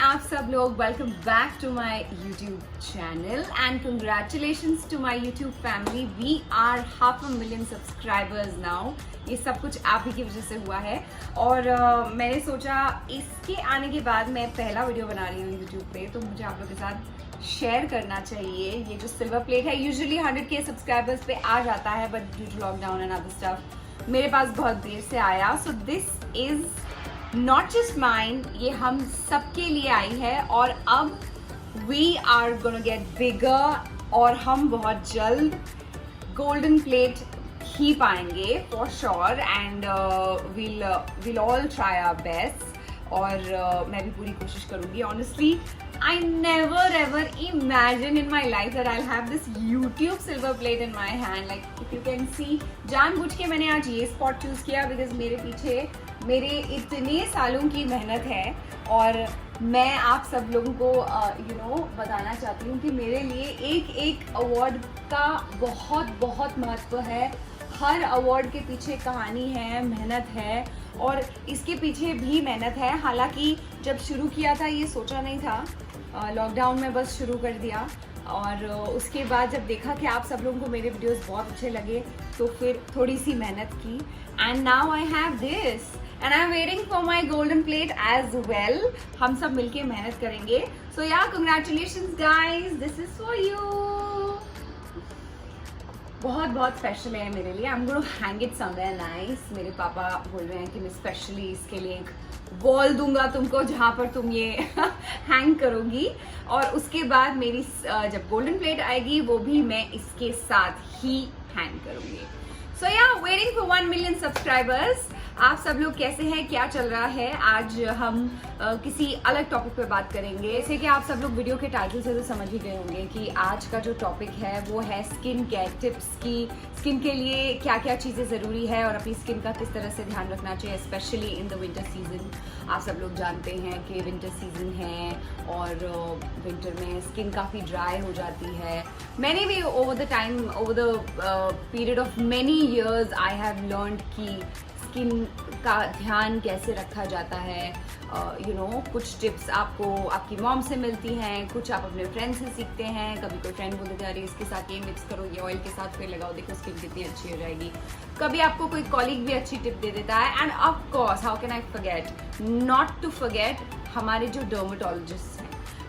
आप सब लोग, welcome back to my YouTube channel and congratulations to my YouTube family. We are 500,000 subscribers now. ये सब कुछ आप ही की वजह से हुआ है और मैंने सोचा इसके आने के बाद मैं पहला वीडियो बना रही हूँ यूट्यूब पे, तो मुझे आप लोगों के साथ शेयर करना चाहिए। ये जो सिल्वर प्लेट है यूजुअली 100K सब्सक्राइबर्स पे आ जाता है, but due to lockdown and other stuff मेरे पास बहुत देर से आया। So this is not just mine, ये हम सबके लिए आई है और अब we are gonna get bigger और हम बहुत जल्द गोल्डन प्लेट ही पाएंगे for sure and we'll all try our best और मैं भी पूरी कोशिश करूंगी। Honestly I never ever imagine in my life that I'll have this YouTube silver plate in my hand. Like if you can see, जानबूझ के मैंने आज ये स्पॉट चूज किया बिकॉज मेरे पीछे मेरे इतने सालों की मेहनत है और मैं आप सब लोगों को बताना चाहती हूँ कि मेरे लिए एक एक अवार्ड का बहुत बहुत महत्व है। हर अवार्ड के पीछे कहानी है, मेहनत है और इसके पीछे भी मेहनत है। हालांकि जब शुरू किया था ये सोचा नहीं था, लॉकडाउन में बस शुरू कर दिया और उसके बाद जब देखा कि आप सब लोगों को मेरे वीडियोस बहुत अच्छे लगे तो फिर थोड़ी सी मेहनत की and now I have this and I am waiting for my golden plate as well. हम सब मिलके मेहनत करेंगे। So yeah congratulations guys, this is for you. बहुत बहुत स्पेशल है मेरे लिए। I am gonna hang it somewhere nice. मेरे पापा बोल रहे हैं कि मैं स्पेशली इसके लिए एक वॉल दूंगा तुमको जहाँ पर तुम ये हैंग करोगी और उसके बाद मेरी जब गोल्डन प्लेट आएगी वो भी मैं इसके साथ ही हैंग करूंगी। सो या वेटिंग फॉर 1 मिलियन सब्सक्राइबर्स। आप सब लोग कैसे हैं, क्या चल रहा है? आज हम किसी अलग टॉपिक पे बात करेंगे। जैसे कि आप सब लोग वीडियो के टाइटल से तो समझ ही गए होंगे कि आज का जो टॉपिक है वो है स्किन केयर टिप्स की। स्किन के लिए क्या क्या चीज़ें ज़रूरी है और अपनी स्किन का किस तरह से ध्यान रखना चाहिए, specially in the winter season. आप सब लोग जानते हैं कि विंटर सीजन है और विंटर में स्किन काफ़ी ड्राई हो जाती है। मैंने भी over the period of many years I have learned कि स्किन का ध्यान कैसे रखा जाता है। कुछ टिप्स आपको आपकी मॉम से मिलती हैं, कुछ आप अपने फ्रेंड से सीखते हैं। कभी कोई फ्रेंड बोल देते हैं अरे इसके साथ ये मिक्स करो, ये ऑयल के साथ फिर लगाओ, देखो स्किन कितनी अच्छी हो जाएगी। कभी आपको कोई कॉलीग भी अच्छी टिप दे देता है and of course how can I forget not to forget हमारे जो डर्मेटोलॉजिस्ट हैं।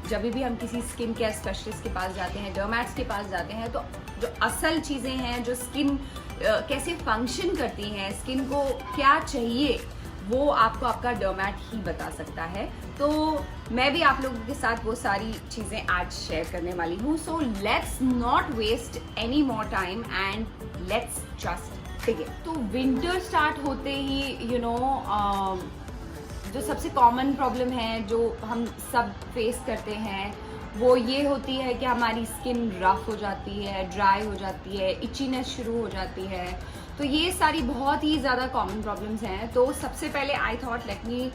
जब भी हम किसी स्किन केयर स्पेशलिस्ट के पास जाते हैं, डर्मैट्स के पास जाते हैं, तो जो असल चीज़ें हैं, जो स्किन कैसे फंक्शन करती हैं, स्किन को क्या चाहिए, वो आपको आपका डर्मैट ही बता सकता है। तो मैं भी आप लोगों के साथ वो सारी चीज़ें आज शेयर करने वाली हूँ। So let's not waste any more time and let's just begin. तो विंटर स्टार्ट होते ही जो सबसे कॉमन प्रॉब्लम है जो हम सब फेस करते हैं वो ये होती है कि हमारी स्किन रफ हो जाती है, ड्राई हो जाती है, इचीनेस शुरू हो जाती है। तो ये सारी बहुत ही ज़्यादा कॉमन प्रॉब्लम्स हैं। तो सबसे पहले I thought let me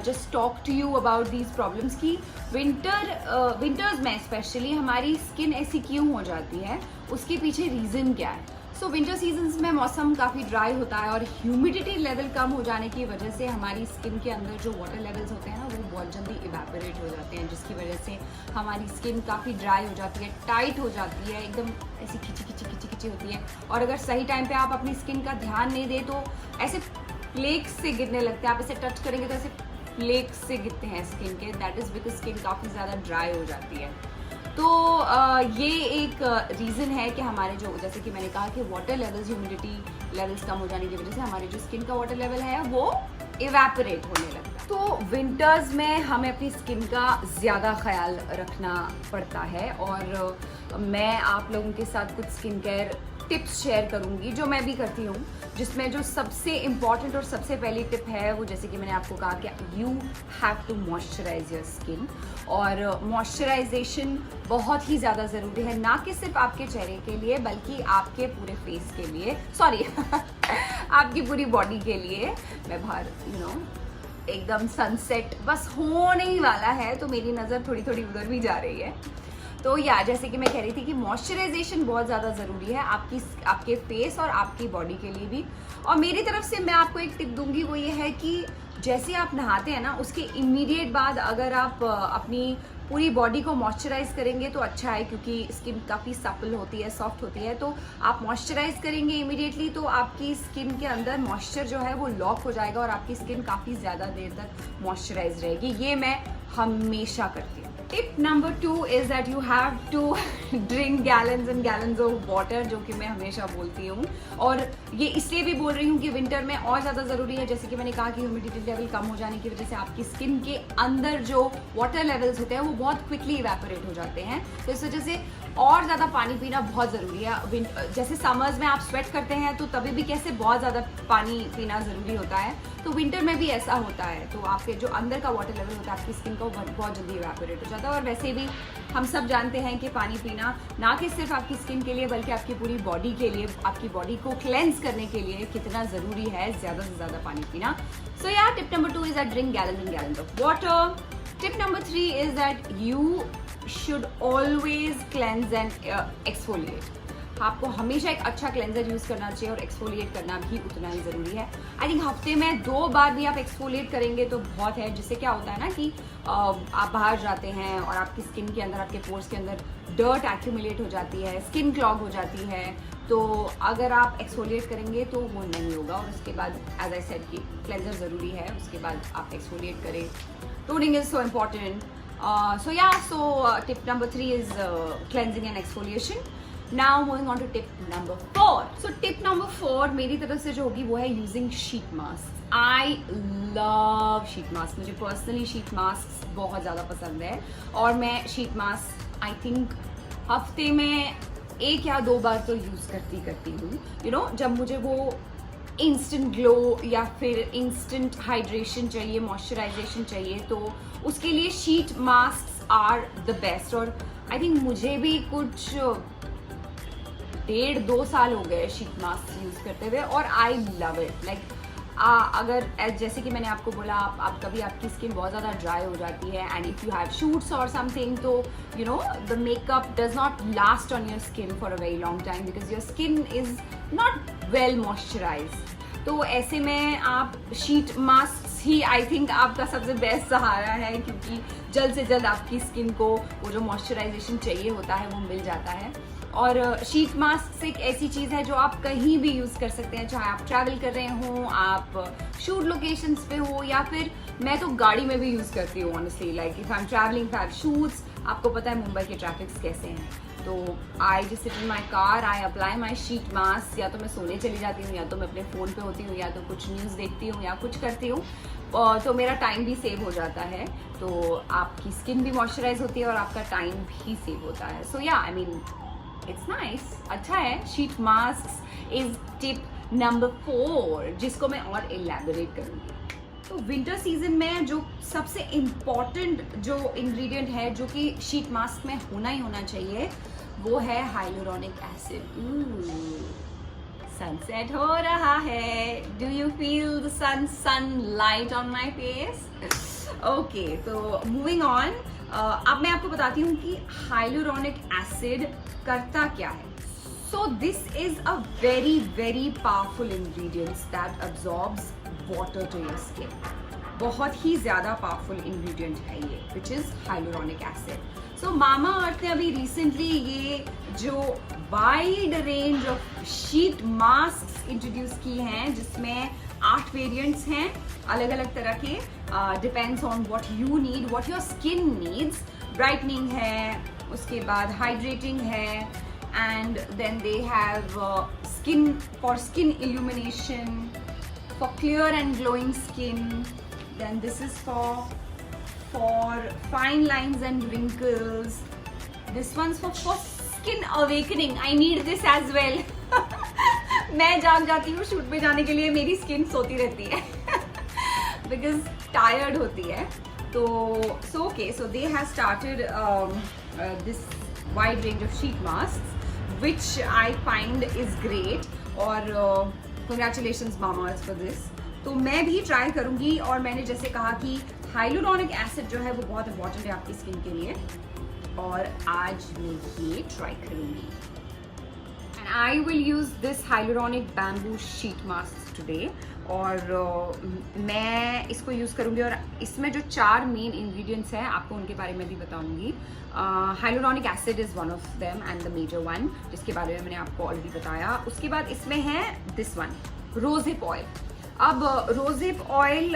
just talk to you about these problems की विंटर्स में स्पेशली हमारी स्किन ऐसी क्यों हो जाती है, उसके पीछे रीज़न क्या है। सो विंटर सीजन्स में मौसम काफ़ी ड्राई होता है और ह्यूमिडिटी लेवल कम हो जाने की वजह से हमारी स्किन के अंदर जो वाटर लेवल्स होते हैं ना वो बहुत जल्दी इवेपोरेट हो जाते हैं, जिसकी वजह से हमारी स्किन काफ़ी ड्राई हो जाती है, टाइट हो जाती है, एकदम ऐसी खिंची होती है। और अगर सही टाइम पे आप अपनी स्किन का ध्यान नहीं दें तो ऐसे फ्लेक्स से गिरने लगते हैं। आप इसे टच करेंगे तो ऐसे फ्लेक्स से गिरते हैं स्किन के। दैट इज़ बिकॉज स्किन काफ़ी ज़्यादा ड्राई हो जाती है। तो ये एक रीज़न है कि हमारे जो, जैसे कि मैंने कहा कि वाटर लेवल्स, ह्यूमिडिटी लेवल्स कम हो जाने की वजह से हमारी जो स्किन का वाटर लेवल है वो इवेपोरेट होने लगता है। तो विंटर्स में हमें अपनी स्किन का ज़्यादा ख्याल रखना पड़ता है और मैं आप लोगों के साथ कुछ स्किन केयर टिप्स शेयर करूंगी जो मैं भी करती हूँ, जिसमें जो सबसे इम्पॉर्टेंट और सबसे पहली टिप है वो, जैसे कि मैंने आपको कहा कि you have to moisturize your skin. और मॉइस्चराइजेशन बहुत ही ज़्यादा ज़रूरी है, ना कि सिर्फ आपके चेहरे के लिए बल्कि आपके पूरे फेस के लिए, सॉरी आपकी पूरी बॉडी के लिए। मैं बाहर एकदम सनसेट बस होने ही वाला है तो मेरी नज़र थोड़ी थोड़ी उधर भी जा रही है। तो या जैसे कि मैं कह रही थी कि मॉइस्चराइजेशन बहुत ज़्यादा ज़रूरी है आपके फेस और आपकी बॉडी के लिए भी। और मेरी तरफ से मैं आपको एक टिप दूंगी, वो ये है कि जैसे आप नहाते हैं ना, उसके इमीडिएट बाद अगर आप अपनी पूरी बॉडी को मॉइस्चराइज करेंगे तो अच्छा है, क्योंकि स्किन काफ़ी सपल होती है, सॉफ्ट होती है। तो आप मॉइस्चराइज करेंगे इमीडिएटली तो आपकी स्किन के अंदर मॉइस्चर जो है वो लॉक हो जाएगा और आपकी स्किन काफ़ी ज़्यादा देर तक मॉइस्चराइज रहेगी। ये मैं हमेशा करती हूँ। Tip number 2 is that you have to drink gallons and gallons of water, जो कि मैं हमेशा बोलती हूँ। और ये इसलिए भी बोल रही हूँ कि विंटर में और ज़्यादा ज़रूरी है, जैसे कि मैंने कहा कि ह्यूमिडिटी लेवल कम हो जाने की वजह से आपकी स्किन के अंदर जो वाटर लेवल्स होते हैं वो बहुत क्विकली इवेपोरेट हो जाते हैं। तो इस वजह से और ज़्यादा पानी पीना बहुत ज़रूरी है। जैसे समर्स में आप स्वेट करते हैं तो तभी भी कैसे बहुत ज़्यादा पानी पीना ज़रूरी होता है, तो विंटर में भी ऐसा होता है। तो आपके जो अंदर का वाटर लेवल होता है आपकी स्किन का बहुत जल्दी इवेपोरेट हो जाता है। और वैसे भी हम सब जानते हैं कि पानी पीना ना कि सिर्फ आपकी स्किन के लिए बल्कि आपकी पूरी बॉडी के लिए, आपकी बॉडी को क्लेंस करने के लिए कितना ज़रूरी है ज़्यादा से ज़्यादा पानी पीना। सो या tip number 2 is that drink gallons and gallons of water. Tip number 3 is that you should always cleanse and exfoliate. आपको हमेशा एक अच्छा क्लेंजर यूज करना चाहिए और एक्सफोलिएट करना भी उतना ही जरूरी है। आई थिंक हफ्ते में 2 बार भी आप एक्सफोलिएट करेंगे तो बहुत है, जिससे क्या होता है ना कि आप बाहर जाते हैं और आपकी स्किन के अंदर, आपके पोर्स के अंदर डर्ट एक्यूमुलेट हो जाती है, स्किन क्लॉग हो जाती है। तो अगर आप एक्सफोलिएट करेंगे तो वो नहीं होगा। और उसके बाद एज आई सेड कि क्लेंजर ज़रूरी है, उसके बाद आप एक्सफोलिएट करें। Toning is so important. So tip number 3 is cleansing and exfoliation. Now moving on to tip number 4. So tip number 4 मेरी तरफ से जो होगी वो है using sheet masks. I love sheet masks. मुझे personally sheet masks बहुत ज़्यादा पसंद है और मैं sheet mask I think हफ्ते में 1 या 2 बार तो यूज़ करती हूँ। You know, जब मुझे वो इंस्टेंट ग्लो या फिर इंस्टेंट हाइड्रेशन चाहिए, मॉइस्चराइजेशन चाहिए, तो उसके लिए sheet mask are the best. और आई थिंक मुझे भी कुछ 1.5-2 साल हो गए शीट मास्क यूज़ करते हुए और आई लव इट। लाइक अगर जैसे कि मैंने आपको बोला, आप कभी आपकी स्किन बहुत ज़्यादा ड्राई हो जाती है and if you have shoots और समथिंग, तो you know the makeup does not last on your skin for a very long time because your skin is not well moisturised. तो ऐसे में आप sheet mask he I think आपका सबसे best सहारा है, क्योंकि जल्द से जल्द आपकी स्किन को वो जो मॉइस्चराइजेशन चाहिए होता है वो मिल जाता है। और शीट मास्क एक ऐसी चीज़ है जो आप कहीं भी यूज़ कर सकते हैं, चाहे आप ट्रैवल कर रहे हों, आप शूट लोकेशंस पे हो, या फिर मैं तो गाड़ी में भी यूज़ करती हूँ honestly. Like if I am travelling for shoots, आपको पता है मुंबई के ट्रैफिक्स कैसे हैं, तो I just sit in my car, I apply my sheet mask. या तो मैं सोने चली जाती हूँ, या तो मैं अपने फ़ोन पे होती हूँ, या तो कुछ न्यूज़ देखती हूँ, या कुछ करती हूँ, तो मेरा टाइम भी सेव हो जाता है। तो आपकी स्किन भी मॉइस्चराइज होती है और आपका टाइम भी सेव होता है। सो या आई मीन इट्स नाइस, अच्छा है। Sheet mask is tip number 4, जिसको मैं और एलैबोरेट करूँगी। तो विंटर सीजन में जो सबसे इम्पॉर्टेंट जो इंग्रेडिएंट है जो कि शीट मास्क में होना ही होना चाहिए, वो है हाइलुरोनिक एसिड। सनसेट हो रहा है, do you feel the sunlight on my face? Okay, तो मूविंग ऑन, अब मैं आपको बताती हूँ कि हाइलुरोनिक एसिड करता क्या है। So this is a very very powerful ingredient that absorbs water to your skin. बहुत ही ज़्यादा पावरफुल इंग्रेडिएंट है ये, which is hyaluronic acid. So मामा अर्थ ने अभी रिसेंटली ये जो wide range of sheet mask introduce की हैं, जिसमें 8 वेरिएंट्स हैं अलग अलग तरह के, depends on what you need, what your skin needs. Brightening है, उसके बाद हाइड्रेटिंग है, and then they have for skin illumination, for clear and glowing skin. Then this is for fine lines and wrinkles. This one's for skin awakening. I need this as well. मैं जाग जाती हूँ shoot पे जाने के लिए, मेरी skin सोती रहती है because tired होती है। तो so they have started this wide range of sheet masks, which I find is great, और congratulations Mamaearth for this। तो मैं भी ट्राई करूँगी, और मैंने जैसे कहा कि हाइलुरोनिक एसिड जो है वो बहुत इंपॉर्टेंट है आपकी स्किन के लिए, और आज मैं ये ट्राई करूँगी। And I will use this hyaluronic bamboo sheet mask today। और मैं इसको यूज़ करूँगी। और इसमें जो 4 मेन इंग्रेडिएंट्स हैं आपको उनके बारे में भी बताऊँगी। Hyaluronic acid is one of them and the major one, जिसके बारे में मैंने आपको ऑलरेडी बताया। उसके बाद इसमें है दिस वन, रोज़हिप ऑयल। अब rosehip oil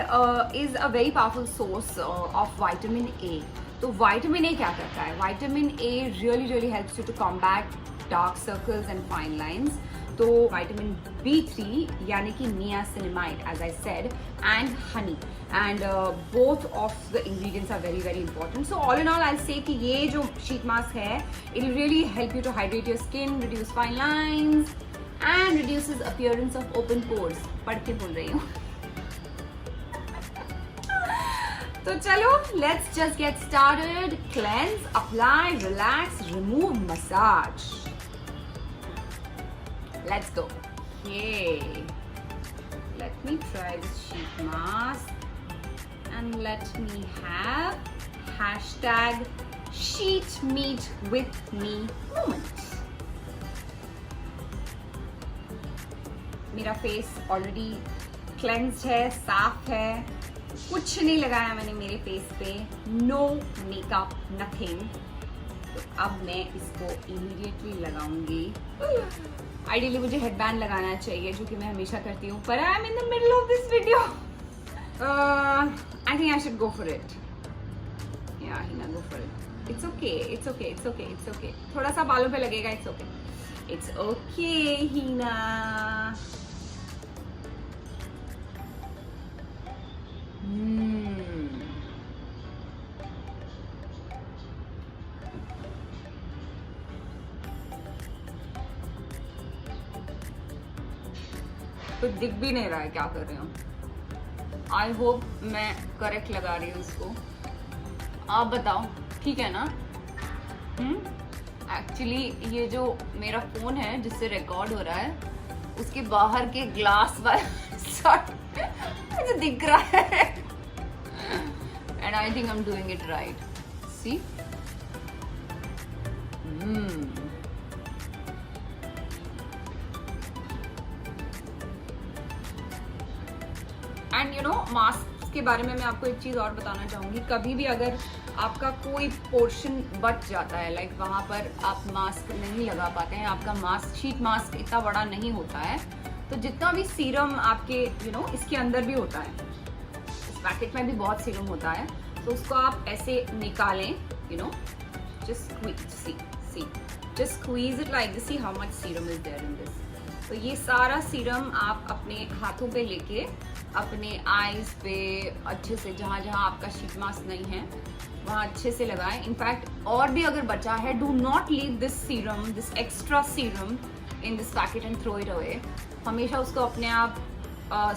is a very powerful source of vitamin A. तो विटामिन ए क्या करता है? Vitamin A really helps you to combat dark circles and fine lines. तो विटामिन B3 यानी कि niacinamide, as I said, and honey, and both of the ingredients are very important. So all in all I say कि ये जो sheet mask है, it will really help you to hydrate your skin, reduce fine lines and reduces appearance of open pores. पढ़ के बोल रही हूँ। तो चलो, let's just get started. Cleanse, apply, relax, remove, massage. Let's go. Yay. Let me try this sheet mask and let me have hashtag sheet meet with me moment. मेरा face already cleansed है, साफ है, कुछ नहीं लगाया मैंने मेरे face पे, नो मेकअप, नथिंग। तो अब मैं इसको इमीडिएटली लगाऊंगी। आइडियली मुझे हेडबैंड लगाना चाहिए, जो कि मैं हमेशा करती हूँ, पर I am in the middle of this video. I think I should go for it. या Hina, go for it. It's okay. थोड़ा सा बालों पे लगेगा, इट्स ओके हिना। कुछ दिख भी नहीं रहा है क्या कर रही हूँ। आई होप मैं करेक्ट लगा रही हूँ इसको। आप बताओ, ठीक है ना? एक्चुअली ये जो मेरा फोन है जिससे रिकॉर्ड हो रहा है, उसके बाहर के ग्लास वाला शॉट मुझे दिख रहा है। And I think I am doing it right. See, and you know, mask के बारे में मैं आपको एक चीज़ और बताना चाहूँगी। कभी भी अगर आपका कोई पोर्शन बच जाता है, लाइक वहाँ पर आप मास्क नहीं लगा पाते हैं, आपका मास्क, शीट मास्क इतना बड़ा नहीं होता है, तो जितना भी सीरम आपके यू नो इसके अंदर भी होता है, इस पैकेट में भी बहुत सीरम होता है, तो उसको आप ऐसे निकालें, you know, just squeeze it like this, see how much serum is there in this. तो ये सारा सीरम आप अपने हाथों पे लेके अपने आईज पे अच्छे से, जहाँ जहाँ आपका शीट मास्क नहीं है वहाँ अच्छे से लगाएं। इनफैक्ट और भी अगर बचा है, do not leave this serum, this extra serum in this packet and throw it away. हमेशा उसको अपने आप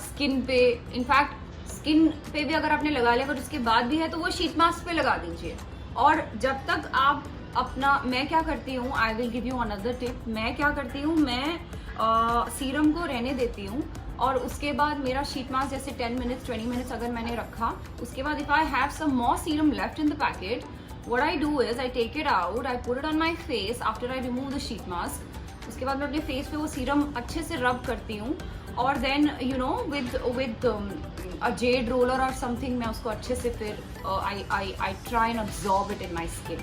स्किन पे, इनफैक्ट स्किन पे भी अगर आपने लगा लिया, अगर उसके बाद भी है तो वो शीट मास्क पे लगा दीजिए। और जब तक आप अपना, मैं क्या करती हूँ, I will give you another tip. मैं क्या करती हूँ, मैं सीरम को रहने देती हूँ, और उसके बाद मेरा शीट मास्क जैसे 10 मिनट्स 20 मिनट्स अगर मैंने रखा, उसके बाद if I have some more serum left in the packet, what I do is I take it out, I put it on my face after I remove the sheet mask. उसके बाद मैं अपने face पे वो serum अच्छे से रब करती हूँ, और then you know with a jade roller और समथिंग, मैं उसको अच्छे से फिर I try and absorb it in my skin.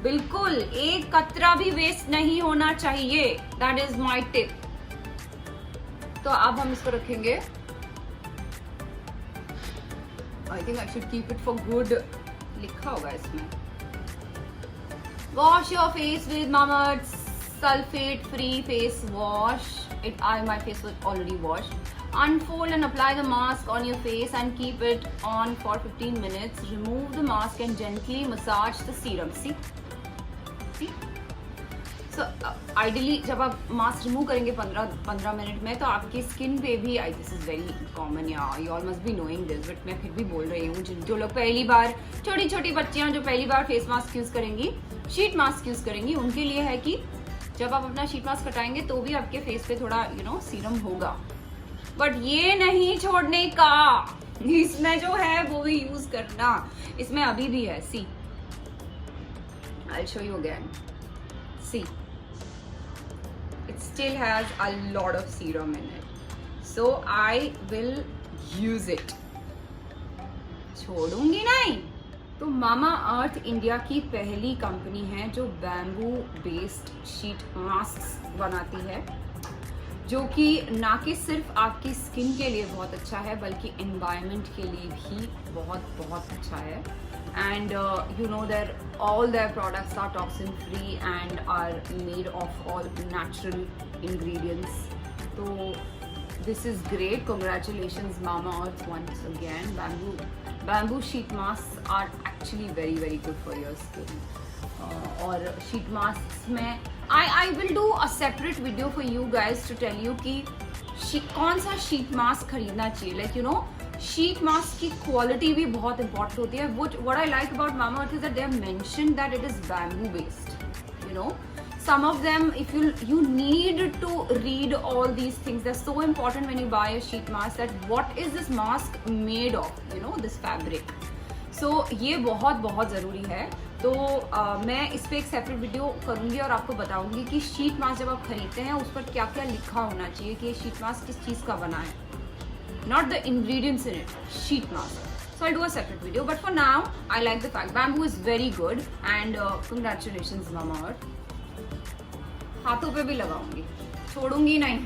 बिल्कुल एक कतरा भी वेस्ट नहीं होना चाहिए, दैट इज माई टिप। तो अब हम इसको रखेंगे, आई think I should keep it for good, लिखा होगा इसमें। Wash your face with Mamaearth sulphate free face wash. My face was already washed. Unfold and apply the mask on your face and keep it on for 15 minutes. Remove the mask and gently massage the serum. See? So ideally जब आप mask remove करेंगे 15 minute में, तो आपकी skin पे भी, this is very common, या you all must be knowing this, but मैं फिर भी बोल रही हूँ, जो लोग पहली बार, छोटी छोटी बच्चियाँ जो पहली बार फेस मास्क यूज करेंगी, शीट मास्क यूज करेंगी, उनके लिए है कि जब आप अपना शीट मास्क हटाएंगे तो भी आपके फेस पे थोड़ा यू नो सीरम होगा, बट ये नहीं छोड़ने का, इसमें जो है वो भी यूज करना, इसमें अभी भी है। सी, I'll show you again. See, it still has a lot of serum in it. So I will use it, छोड़ूंगी नहीं। तो मामा अर्थ इंडिया की पहली कंपनी है जो बैम्बू बेस्ड शीट मास्क बनाती है, जो कि ना कि सिर्फ आपकी स्किन के लिए बहुत अच्छा है बल्कि एनवायरनमेंट के लिए भी बहुत बहुत अच्छा है। And you know that all their products are toxin free and are made of all natural ingredients. तो this is great, congratulations Mama Earth once again. Bamboo sheet masks are actually very good for your skin. और sheet masks में I will do a separate video for you guys to tell you कि कौन सा sheet mask खरीदना चाहिए। Like you know, sheet mask की quality भी बहुत important होती है। What I like about Mama Earth is that they have mentioned that it is bamboo based, you know. Some of them, if you need to read all these things, they're so important when you buy a sheet mask, that what is this mask made of, you know, this fabric. So ये बहुत ज़रूरी है। तो मैं इस पे एक separate video करूँगी और आपको बताऊँगी कि शीट मास्क जब आप खरीदते हैं उस पर क्या क्या लिखा होना चाहिए कि ये शीट मास्क किस चीज़ का बना है, not the ingredients in it, sheet mask. So I'll do a separate video, but for now I like the fact bamboo is very good and congratulations Mama Earth. हाथों पे भी लगाऊंगी, छोड़ूंगी नहीं।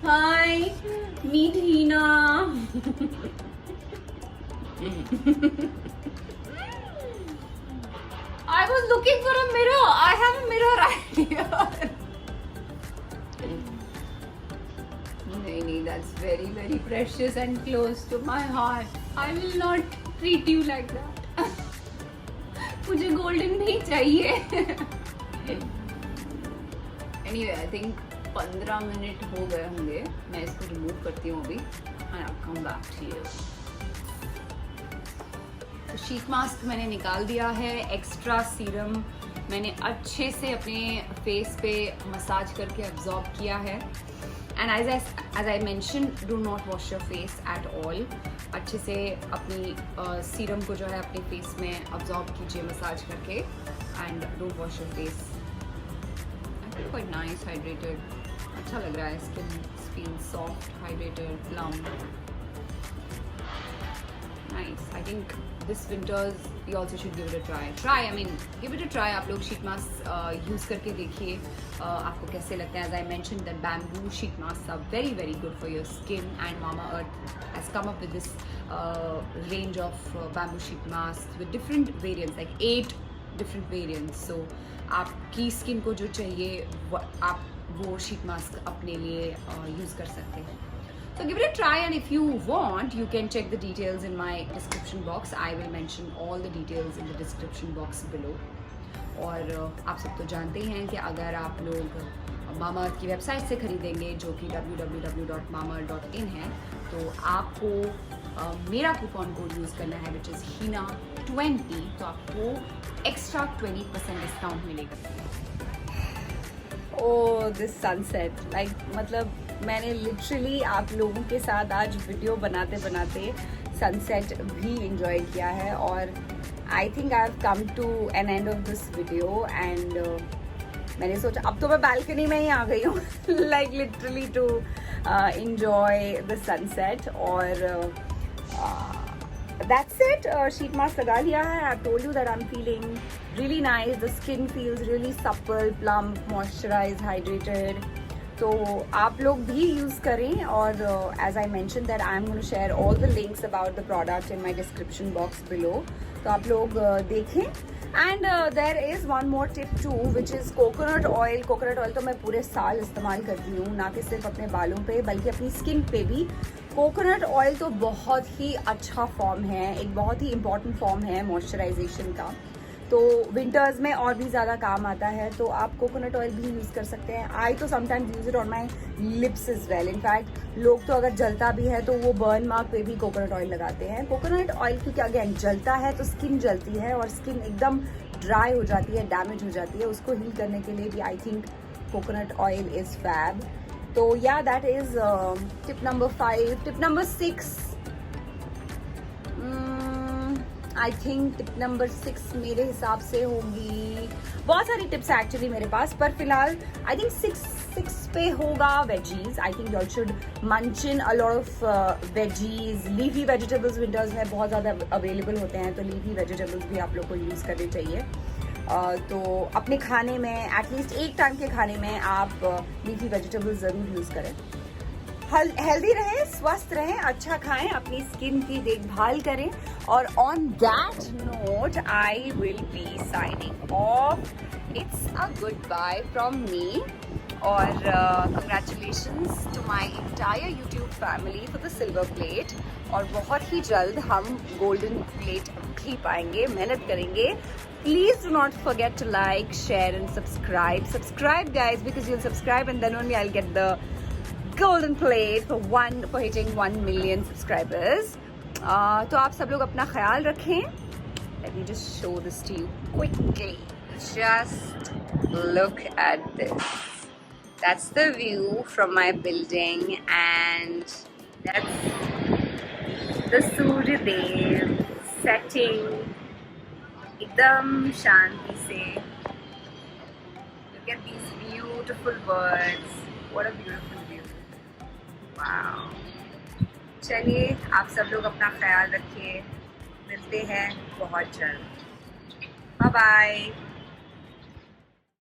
Hi meet Heena. I was looking for a mirror. I have a mirror right here. नहीं, that's very precious and close to my heart. I will not treat you like that. मुझे golden नहीं चाहिए। Anyway, I think 15 मिनट हो गए होंगे। मैं इसको remove करती हूँ अभी and I'll come back to you. तो शीट मास्क मैंने निकाल दिया है। एक्स्ट्रा सीरम मैंने अच्छे से अपने फेस पे मसाज करके अब्जॉर्ब किया है। And as I mentioned, do not wash your face at all. अच्छे से अपनी सीरम को जो है अपने फेस में अब्जॉर्ब कीजिए मसाज करके and don't wash your face. I feel quite nice, hydrated, अच्छा लग रहा है। Skin feel soft, hydrated, plum, nice. I think this winters you also should give it a try. I mean, give it a try. आप लोग sheet mask use करके देखिए आपको कैसे लगता है। As I mentioned that bamboo sheet masks are very good for your skin, and Mama Earth has come up with this range of bamboo sheet masks with different variants, like 8 different variants. So आपकी skin को जो चाहिए आप वो sheet mask अपने लिए use कर सकते हैं। So give it a try, and if you want, you can check the details in my description box. I will mention all the details in the description box below. और आप सब तो जानते ही हैं कि अगर आप लोग मामा अर्थ की वेबसाइट से खरीदेंगे जो कि www.mamaearth.in है, तो आपको मेरा कूपन कोड यूज़ करना है which is HINA20, तो आपको एक्स्ट्रा 20% डिस्काउंट मिलेगा। ओह दिस सनसेट, लाइक मतलब मैंने लिटरली आप लोगों के साथ आज वीडियो बनाते सनसेट भी इंजॉय किया है। और I think I have come to an end of this video and मैंने सोचा अब तो मैं बालकनी में ही आ गई हूँ like literally to enjoy the sunset. और that's it. Sheet mask लगा लिया है। I told you that I'm feeling really nice. The skin feels really supple, plump, moisturized, hydrated. तो आप लोग भी यूज़ करें। और as I mentioned that I'm going to share all the links about the product in my description box below. तो आप लोग देखें। And there is one more tip too, which is coconut oil. Coconut oil तो मैं पूरे साल इस्तेमाल करती हूँ, ना कि सिर्फ अपने बालों पे बल्कि अपनी स्किन पे भी। कोकोनट ऑयल तो बहुत ही अच्छा फॉर्म है, एक बहुत ही इम्पॉर्टेंट फॉर्म है मॉइस्चराइजेशन का। तो विंटर्स में और भी ज़्यादा काम आता है, तो आप कोकोनट ऑयल भी यूज़ कर सकते हैं। आई तो sometimes use it on my lips is well. In fact लोग तो अगर जलता भी है तो वो बर्न मार्क पे भी कोकोनट ऑयल लगाते हैं। कोकोनट ऑयल क्योंकि अगेन जलता है तो स्किन जलती है और स्किन एकदम ड्राई हो जाती है, डैमेज हो जाती है। उसको हील करने के लिए भी I think coconut oil is fab. तो yeah that is tip number 5। Tip number 6, I think tip number 6 मेरे हिसाब से होगी, बहुत सारी टिप्स है एक्चुअली मेरे पास, पर फिलहाल आई थिंक 6 पे होगा veggies. I think you should munch in a lot of veggies. Leafy vegetables winters में बहुत ज़्यादा अवेलेबल होते हैं, तो लीफी वेजिटेबल्स भी आप लोग को यूज़ करने चाहिए. तो अपने खाने में एटलीस्ट एक टाइम के खाने में आप लीफी वेजिटेबल्स ज़रूर यूज़ करें. हेल्दी रहें, स्वस्थ रहें, अच्छा खाएं, अपनी स्किन की देखभाल करें. और on that note I will be signing off. It's a goodbye from me और congratulations to my entire YouTube family for the silver plate. और बहुत ही जल्द हम गोल्डन प्लेट भी पाएंगे, मेहनत करेंगे. Please do not forget to like, share and subscribe. Subscribe guys, because you'll subscribe and then only I'll get the golden plate for hitting 1 million subscribers. तो आप सब लोग अपना ख्याल रखें. Let me just show this to you quickly. Just look at this. That's the view from my building and that's the Surya Dev setting. एकदम शांति से. Look at these beautiful birds. What a beautiful view. Wow. चलिए आप सब लोग अपना ख्याल रखिए. मिलते हैं बहुत जल्द. Bye bye.